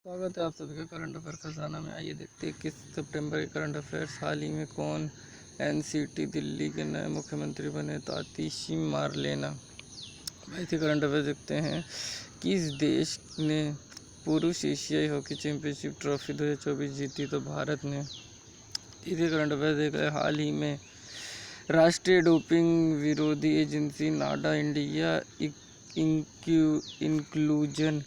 स्वागत है आप सभी का करंट अफेयर खजाना में। आइए देखते हैं किस सितंबर के करंट अफेयर्स। हाल ही में कौन एनसीटी दिल्ली के नए मुख्यमंत्री बने? तातीशी मारलेना। ऐसे करंट अफेयर देखते हैं। किस देश ने पुरुष एशियाई हॉकी चैंपियनशिप ट्रॉफी 2024 जीती? तो भारत ने। तीसरे करंट अफेयर देख रहे हैं। हाल ही में राष्ट्रीय डोपिंग विरोधी एजेंसी नाडा इंडिया इंक्लूजन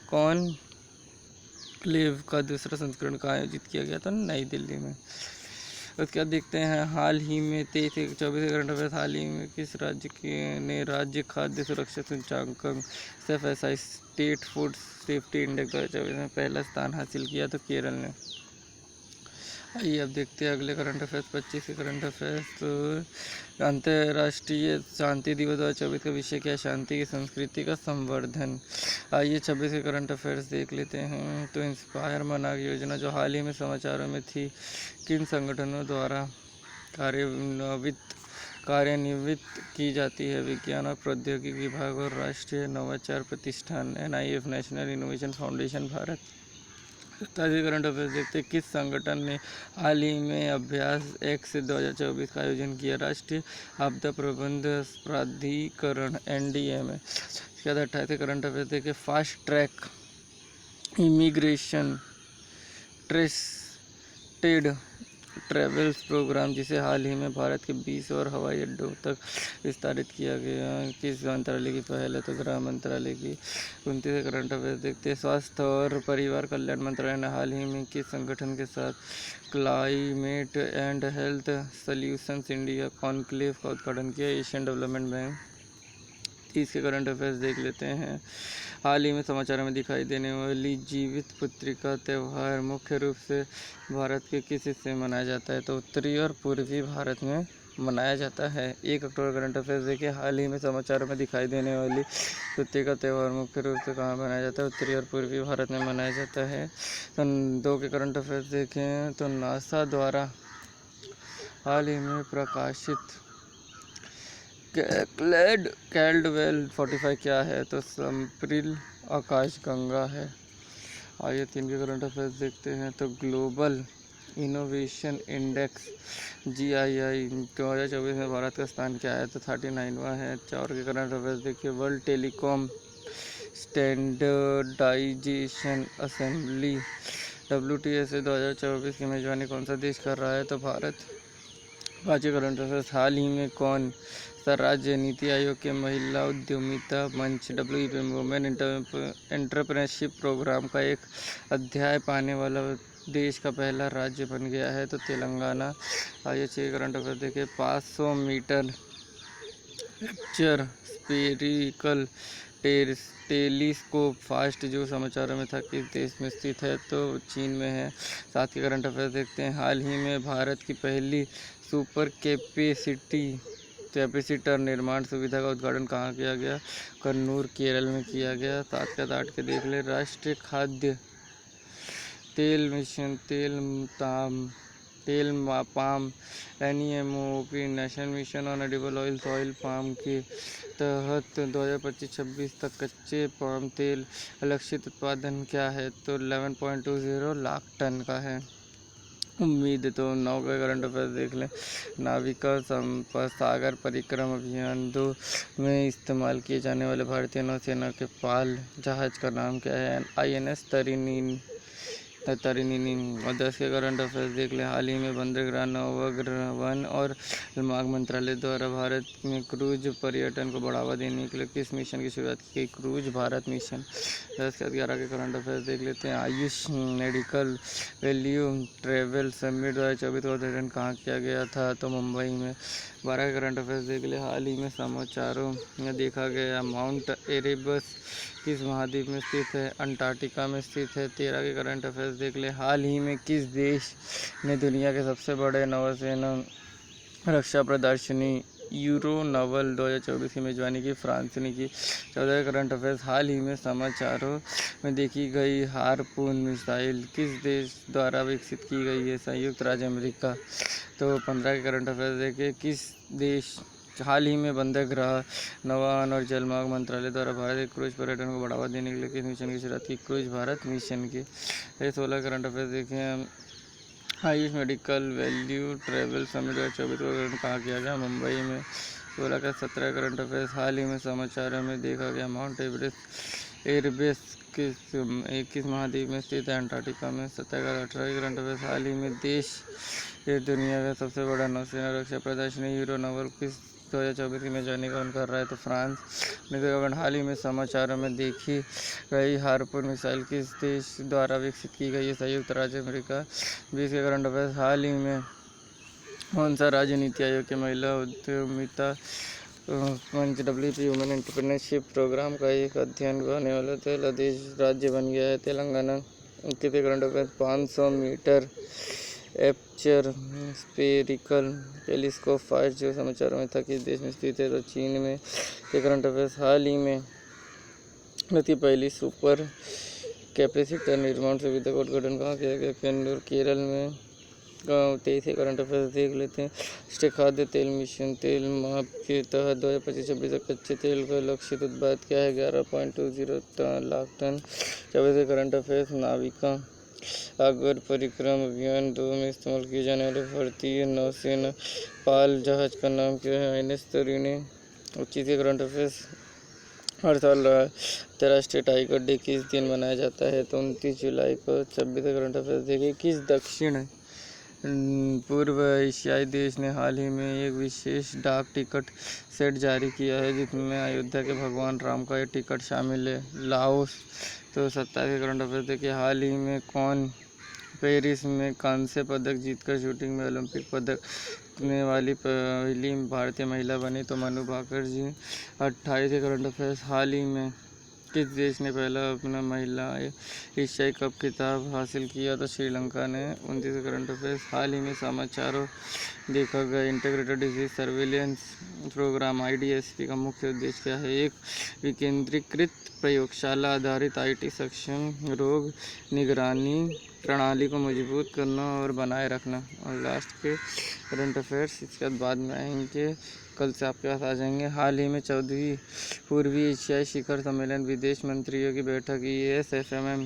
कॉनक्लेव का दूसरा संस्करण का आयोजित किया गया था नई दिल्ली में। उसके बाद देखते हैं हाल ही में 23-24 करंट अफेयर। हाल ही में किस राज्य ने राज्य खाद्य सुरक्षा सूचकांक SFSI state food safety index 2024 में पहला स्थान हासिल किया? तो केरल ने। आइए अब देखते हैं अगले करंट अफेयर्स। 25 के करंट अफेयर्स। तो अंतर्राष्ट्रीय शांति दिवस 2024 का विषय क्या है? शांति की संस्कृति का संवर्धन। आइए 26 के करंट अफेयर्स देख लेते हैं। तो इंस्पायर मनाग योजना जो हाल ही में समाचारों में थी, किन संगठनों द्वारा कार्यान्वित की जाती है? विज्ञान और प्रौद्योगिकी विभाग और राष्ट्रीय नवाचार प्रतिष्ठान NIF national innovation foundation Bharat. ताज़े करंट अफेयर्स देखते हैं। किस संगठन ने हाल ही में अभ्यास एक्स 2024 का आयोजन किया? राष्ट्रीय आपदा प्रबंधन प्राधिकरण NDMA। इसके बाद 28 करंट अफेयर्स देखिए। Fast track immigration trusted travels program जिसे हाल ही में भारत के 20 और हवाई अड्डों तक विस्तारित किया गया, किस मंत्रालय की पहल है? तो गृह मंत्रालय की। 29 करंट अफेयर देखते हैं। स्वास्थ्य और परिवार कल्याण मंत्रालय ने हाल ही में किस संगठन के साथ climate and health solutions India conclave का उद्घाटन किया? Asian development bank. 30 के करंट अफेयर्स देख लेते हैं। हाल ही में समाचारों में दिखाई देने वाली जीवित पुत्रिका त्यौहार मुख्य रूप से भारत के किस हिस्से में मनाया जाता है? तो उत्तरी और पूर्वी भारत में मनाया जाता है। 1 अक्टूबर करंट अफेयर्स देखिए। हाल ही में समाचारों में दिखाई देने वाली पुत्रिका त्यौहार मुख्य रूप से कहाँ मनाया जाता है? उत्तरी और पूर्वी भारत में मनाया जाता है। तो 2 के करंट अफेयर्स देखें तो नासा द्वारा हाल ही में प्रकाशित कैल्डवेल 45 क्या है? तो समप्रिल आकाशगंगा है। आइए 3 के करंट अफेयर्स देखते हैं। तो ग्लोबल इनोवेशन इंडेक्स GII 2024 में भारत का स्थान क्या है? तो 39वां है। 4 के करंट अफेयर्स देखिए। World telecom standardization assembly WTSA 2024 की मेजबानी कौन सा देश कर रहा है? तो भारत। 5 current affairs. हाल ही में कौन सा राज्य नीति आयोग के महिला उद्यमिता मंच WEP वुमेन एंटरप्रेन्योरशिप प्रोग्राम का एक अध्याय पाने वाला देश का पहला राज्य बन गया है? तो तेलंगाना। आइए 6 करंट अफेयर देखें। 500 metre aperture spherical telescope fast जो समाचारों में था किस देश में स्थित है? तो चीन में है। 7 के करंट अफेयर देखते हैं। हाल ही में भारत की पहली सुपर कैपेसिटर निर्माण सुविधा का उद्घाटन कहाँ किया गया? कन्नूर केरल में किया गया। 7 के 8 के देख ले। राष्ट्रीय खाद्य तेल mission palm NEMOP national mission on edible oil palm के तहत 2025-26 तक कच्चे पाम तेल लक्षित उत्पादन क्या है? तो 11.20 लाख टन का है उम्मीद। तो 9 का करंट अफेयर देख लें। नाविका सागर परिक्रम अभियान 2 में इस्तेमाल किए जाने वाले भारतीय नौसेना के पाल जहाज का नाम क्या है? INS तरिनीनी। और 10 के करंट अफेयर्स देख लें। हाल ही में बंदरगाह नौगर्भ वन और मार्ग मंत्रालय द्वारा भारत में क्रूज पर्यटन को बढ़ावा देने के लिए किस मिशन की शुरुआत की गई? Cruise Bharat mission. 10 के 11 के करंट अफेयर्स देख लेते हैं। Ayush medical value travel summit 2024 का उद्घाटन कहाँ किया गया था? तो मुंबई में। 12 के करंट अफेयर्स देख ले। हाल ही में समाचारों में देखा गया माउंट एरेबस किस महाद्वीप में स्थित है? अंटार्कटिका में स्थित है। 13 के करंट अफेयर्स देख ले। हाल ही में किस देश ने दुनिया के सबसे बड़े नौसेना रक्षा प्रदर्शनी यूरो नवल 2024 की मेजबानी की? फ्रांस ने की। 14 करंट अफेयर्स। हाल ही में समाचारों में देखी गई हारपून मिसाइल किस देश द्वारा विकसित की गई है? संयुक्त राज्य अमेरिका। तो 15 के करंट अफेयर्स देखिए। किस देश हाल ही में बंदरगाह, नौवहन और जलमार्ग मंत्रालय द्वारा भारतीय क्रूज पर्यटन को बढ़ावा देने के लिए किस मिशन की शुरुआत की? क्रूज भारत मिशन की। 16 करंट अफेयर्स देखें। Ayush medical value travel summit 2024 को कहाँ किया गया? मुंबई में। 16 का 17 करंट अफेयर्स। हाल ही में समाचारों में देखा गया माउंट एवरेस्ट एयरबेस किस महाद्वीप में स्थित है? अंटार्कटिका में। 17 का 18 करंट अफेयर्स। हाल ही में देश दुनिया का सबसे बड़ा नौसेना रक्षा प्रदर्शनी यूरो नवल किस 2024 की मेजबानी कौन कर रहा है? तो फ्रांस। हाल ही में समाचारों में देखी गई हार्पून मिसाइल किस देश द्वारा विकसित की गई है? संयुक्त राज्य अमेरिका। 20 के करंट अफेयर्स। हाल ही में कौन सा राज्य नीति आयोग के महिला उद्यमिता मंच WP वुमेन एंटरप्रेन्योरशिप प्रोग्राम का एक अध्ययन करने वाला राज्य बन गया है? तेलंगाना। कितने current affairs. 500 metre aperture spherical telescope fight जो समाचारों में था किस देश में स्थित है? तो चीन में। के करंट अफेयर्स। हाल ही में पहली सुपर कैपेसिटर निर्माण सुविधा का उद्घाटन कहाँ किया गया? केरल में। 23 करंट अफेयर्स देख लेते हैं। राष्ट्रीय खाद्य तेल मिशन तेल माप के तहत 2025-26 तक कच्चे तेल का लक्षित उत्पादन क्या है? 11.20 lakh ton. 24 current affairs. Navika Sagar Parikrama अभियान 2 में इस्तेमाल किए जाने वाले भारतीय नौसेना पाल जहाज का नाम क्या है? INS तरिणी। 25 current affairs. हर साल अंतर्राष्ट्रीय टाइगर डे किस दिन मनाया जाता है? तो 29 जुलाई को। 26 करंट अफेयर्स देखिए। किस दक्षिण पूर्व एशियाई देश ने हाल ही में एक विशेष डाक टिकट सेट जारी किया है जिसमें अयोध्या के भगवान राम का एक टिकट शामिल है? लाओस। तो 27 करंट अफेयर्स देखिए। हाल ही में कौन पेरिस में कांस्य पदक जीतकर शूटिंग में ओलंपिक पदक जीतने वाली पहली भारतीय महिला बनी? तो मनु भाकर जी। 28 करंट अफेयर्स। हाल ही में किस देश ने पहला अपना महिला एशियाई कप खिताब हासिल किया? तो श्रीलंका ने। 29 करंट अफेयर्स। हाल ही में समाचारों देखा गया integrated disease surveillance program IDSP का मुख्य उद्देश्य क्या है? एक विकेंद्रीकृत प्रयोगशाला आधारित IT सक्षम रोग निगरानी प्रणाली को मजबूत करना और बनाए रखना। और लास्ट के करंट अफेयर्स इसके बाद में आएंगे, कल से आपके पास आ जाएंगे। हाल ही में 14वीं पूर्वी एशियाई शिखर सम्मेलन विदेश मंत्रियों की बैठक EAS-FMM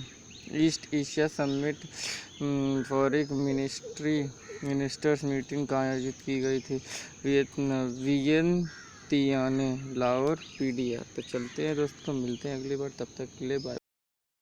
east Asia summit foreign ministers meeting का आयोजित की गई थी? वियंतियाने, लाहौर, PDR। तो चलते हैं दोस्तों, मिलते हैं अगली बार, तब तक के लिए बाय।